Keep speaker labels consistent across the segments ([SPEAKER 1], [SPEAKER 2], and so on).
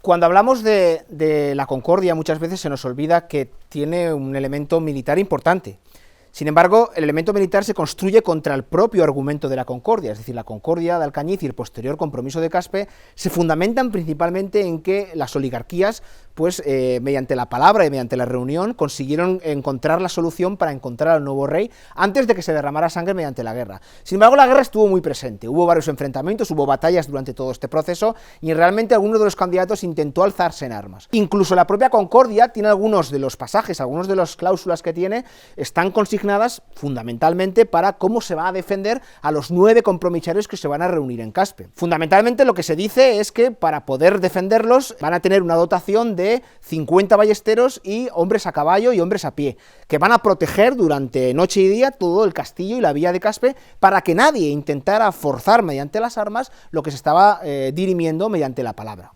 [SPEAKER 1] Cuando hablamos de la Concordia, muchas veces se nos olvida que tiene un elemento militar importante. Sin embargo, el elemento militar se construye contra el propio argumento de la Concordia, es decir, la Concordia de Alcañiz y el posterior compromiso de Caspe se fundamentan principalmente en que las oligarquías, pues mediante la palabra y mediante la reunión, consiguieron encontrar la solución para encontrar al nuevo rey antes de que se derramara sangre mediante la guerra. Sin embargo, la guerra estuvo muy presente, hubo varios enfrentamientos, hubo batallas durante todo este proceso y realmente alguno de los candidatos intentó alzarse en armas. Incluso la propia Concordia tiene algunos de los pasajes, algunos de las cláusulas que tiene, están consignadas fundamentalmente para cómo se va a defender a los 9 compromisarios que se van a reunir en Caspe. Fundamentalmente lo que se dice es que para poder defenderlos van a tener una dotación de 50 ballesteros y hombres a caballo y hombres a pie, que van a proteger durante noche y día todo el castillo y la villa de Caspe para que nadie intentara forzar mediante las armas lo que se estaba dirimiendo mediante la palabra.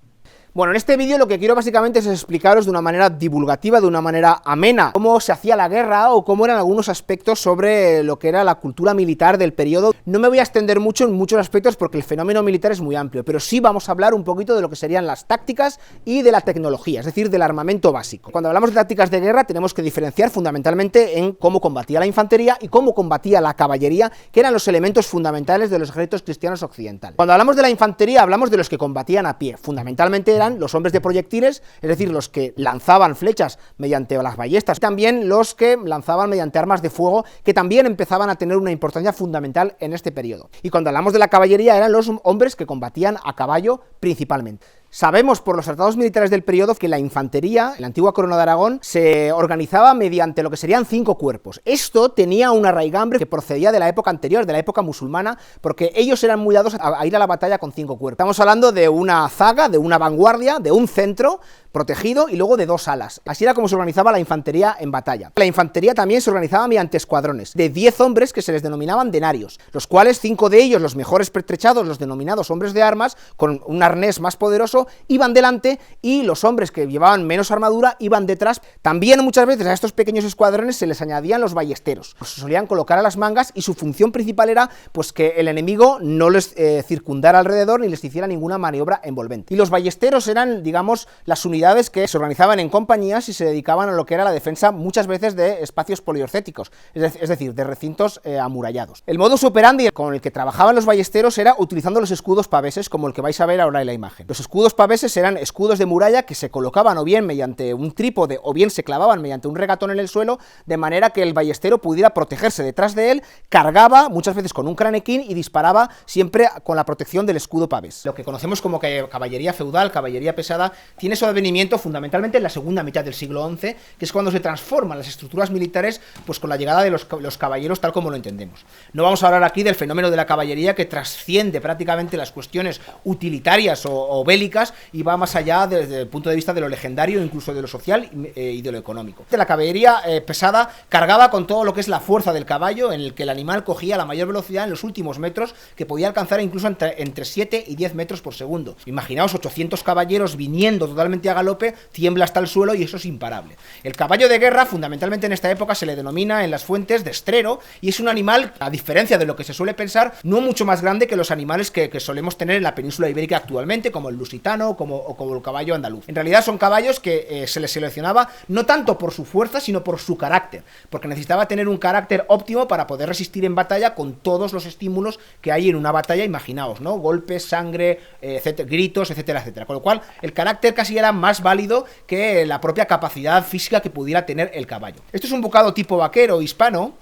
[SPEAKER 1] Bueno, en este vídeo lo que quiero básicamente es explicaros de una manera divulgativa, de una manera amena, cómo se hacía la guerra o cómo eran algunos aspectos sobre lo que era la cultura militar del periodo. No me voy a extender mucho en muchos aspectos porque el fenómeno militar es muy amplio, pero sí vamos a hablar un poquito de lo que serían las tácticas y de la tecnología, es decir, del armamento básico. Cuando hablamos de tácticas de guerra tenemos que diferenciar fundamentalmente en cómo combatía la infantería y cómo combatía la caballería, que eran los elementos fundamentales de los ejércitos cristianos occidentales. Cuando hablamos de la infantería hablamos de los que combatían a pie, fundamentalmente eran los hombres de proyectiles, es decir, los que lanzaban flechas mediante las ballestas, también los que lanzaban mediante armas de fuego, que también empezaban a tener una importancia fundamental en este periodo. Y cuando hablamos de la caballería eran los hombres que combatían a caballo principalmente. Sabemos por los tratados militares del periodo que la infantería, en la antigua corona de Aragón, se organizaba mediante lo que serían 5 cuerpos. Esto tenía una raigambre que procedía de la época anterior, de la época musulmana, porque ellos eran muy dados a ir a la batalla con 5 cuerpos. Estamos hablando de una zaga, de una vanguardia, de un centro protegido y luego de 2 alas. Así era como se organizaba la infantería en batalla. La infantería también se organizaba mediante escuadrones de 10 hombres que se les denominaban denarios, los cuales 5 de ellos, los mejores pertrechados, los denominados hombres de armas, con un arnés más poderoso, iban delante y los hombres que llevaban menos armadura iban detrás. También muchas veces a estos pequeños escuadrones se les añadían los ballesteros, se solían colocar a las mangas y su función principal era pues que el enemigo no les circundara alrededor ni les hiciera ninguna maniobra envolvente. Y los ballesteros eran, digamos, las unidades que se organizaban en compañías y se dedicaban a lo que era la defensa muchas veces de espacios poliorcéticos, es decir, de recintos amurallados. El modus operandi con el que trabajaban los ballesteros era utilizando los escudos paveses, como el que vais a ver ahora en la imagen. Los escudos paveses eran escudos de muralla que se colocaban o bien mediante un trípode o bien se clavaban mediante un regatón en el suelo, de manera que el ballestero pudiera protegerse detrás de él, cargaba muchas veces con un cranequín y disparaba siempre con la protección del escudo pavés. Lo que conocemos como caballería feudal, caballería pesada, tiene su advenimiento fundamentalmente en la segunda mitad del siglo XI, que es cuando se transforman las estructuras militares pues con la llegada de los caballeros tal como lo entendemos. No vamos a hablar aquí del fenómeno de la caballería que trasciende prácticamente las cuestiones utilitarias o bélicas y va más allá desde el punto de vista de lo legendario, incluso de lo social y de lo económico. La caballería pesada cargaba con todo lo que es la fuerza del caballo, en el que el animal cogía la mayor velocidad en los últimos metros, que podía alcanzar incluso entre 7 y 10 metros por segundo. Imaginaos 800 caballeros viniendo totalmente a galope, tiembla hasta el suelo y eso es imparable. El caballo de guerra, fundamentalmente en esta época, se le denomina en las fuentes destrero, y es un animal, a diferencia de lo que se suele pensar, no mucho más grande que los animales que solemos tener en la península ibérica actualmente, como el lusitano, como el caballo andaluz. En realidad son caballos que se les seleccionaba no tanto por su fuerza, sino por su carácter, porque necesitaba tener un carácter óptimo para poder resistir en batalla con todos los estímulos que hay en una batalla, imaginaos, ¿no? Golpes, sangre, etcétera, gritos, etcétera, etcétera. Con lo cual, el carácter casi era más válido que la propia capacidad física que pudiera tener el caballo. Esto es un bocado tipo vaquero hispano.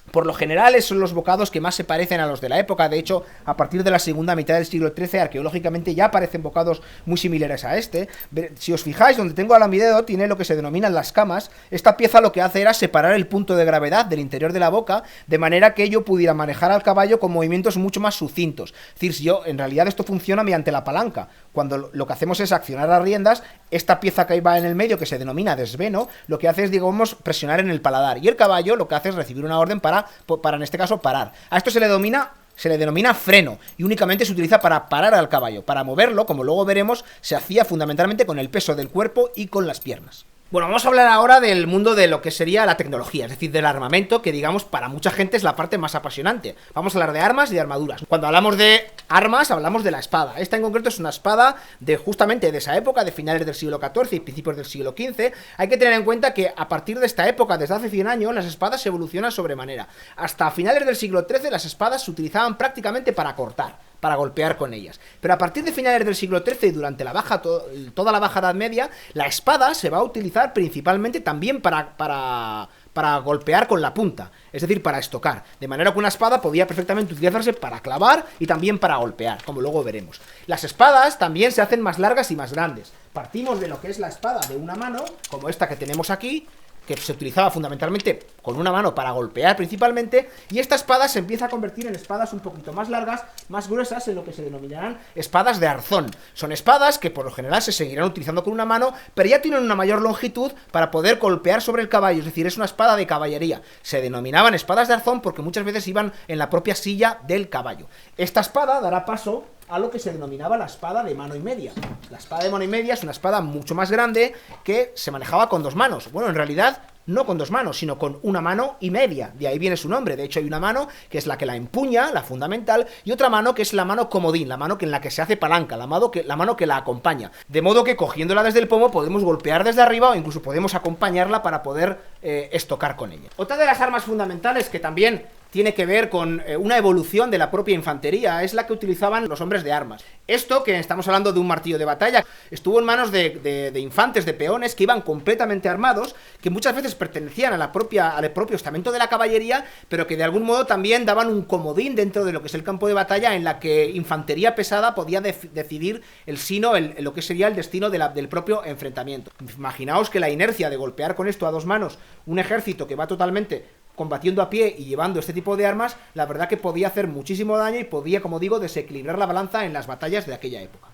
[SPEAKER 1] Por lo general son los bocados que más se parecen a los de la época. De hecho, a partir de la segunda mitad del siglo XIII, arqueológicamente ya aparecen bocados muy similares a este. Si os fijáis, donde tengo ahora mi dedo, tiene lo que se denominan las camas. Esta pieza lo que hace era separar el punto de gravedad del interior de la boca, de manera que yo pudiera manejar al caballo con movimientos mucho más sucintos. Es decir, si yo, en realidad esto funciona mediante la palanca. Cuando lo que hacemos es accionar las riendas, esta pieza que va en el medio, que se denomina desveno, lo que hace es, digamos, presionar en el paladar. Y el caballo lo que hace es recibir una orden para en este caso parar. A esto se le denomina freno y únicamente se utiliza para parar al caballo. Para moverlo, como luego veremos, se hacía fundamentalmente con el peso del cuerpo y con las piernas. Bueno, vamos a hablar ahora del mundo de lo que sería la tecnología, es decir, del armamento, que digamos para mucha gente es la parte más apasionante. Vamos a hablar de armas y de armaduras. Cuando hablamos de armas, hablamos de la espada. Esta en concreto es una espada de justamente de esa época, de finales del siglo XIV y principios del siglo XV. Hay que tener en cuenta que a partir de esta época, desde hace 100 años, las espadas evolucionan sobremanera. Hasta finales del siglo XIII las espadas se utilizaban prácticamente para cortar, para golpear con ellas. Pero a partir de finales del siglo XIII y durante toda la Baja Edad Media, la espada se va a utilizar principalmente también para golpear con la punta, es decir, para estocar. De manera que una espada podía perfectamente utilizarse para clavar y también para golpear, como luego veremos. Las espadas también se hacen más largas y más grandes. Partimos de lo que es la espada de una mano, como esta que tenemos aquí, que se utilizaba fundamentalmente con una mano para golpear principalmente, y esta espada se empieza a convertir en espadas un poquito más largas, más gruesas, en lo que se denominarán espadas de arzón. Son espadas que por lo general se seguirán utilizando con una mano, pero ya tienen una mayor longitud para poder golpear sobre el caballo, es decir, es una espada de caballería. Se denominaban espadas de arzón porque muchas veces iban en la propia silla del caballo. Esta espada dará paso a lo que se denominaba la espada de mano y media. La espada de mano y media es una espada mucho más grande que se manejaba con dos manos. Bueno, en realidad no con dos manos, sino con una mano y media. De ahí viene su nombre. De hecho, hay una mano que es la que la empuña, la fundamental, y otra mano que es la mano comodín, la mano en la que se hace palanca, la mano que la acompaña. De modo que cogiéndola desde el pomo podemos golpear desde arriba o incluso podemos acompañarla para poder estocar con ella. Otra de las armas fundamentales que también tiene que ver con una evolución de la propia infantería, es la que utilizaban los hombres de armas. Esto, que estamos hablando de un martillo de batalla, estuvo en manos de infantes, de peones, que iban completamente armados, que muchas veces pertenecían al propio estamento de la caballería, pero que de algún modo también daban un comodín dentro de lo que es el campo de batalla, en la que infantería pesada podía decidir lo que sería el destino del propio enfrentamiento. Imaginaos que la inercia de golpear con esto a dos manos un ejército que va totalmente combatiendo a pie y llevando este tipo de armas, la verdad que podía hacer muchísimo daño y podía, como digo, desequilibrar la balanza en las batallas de aquella época.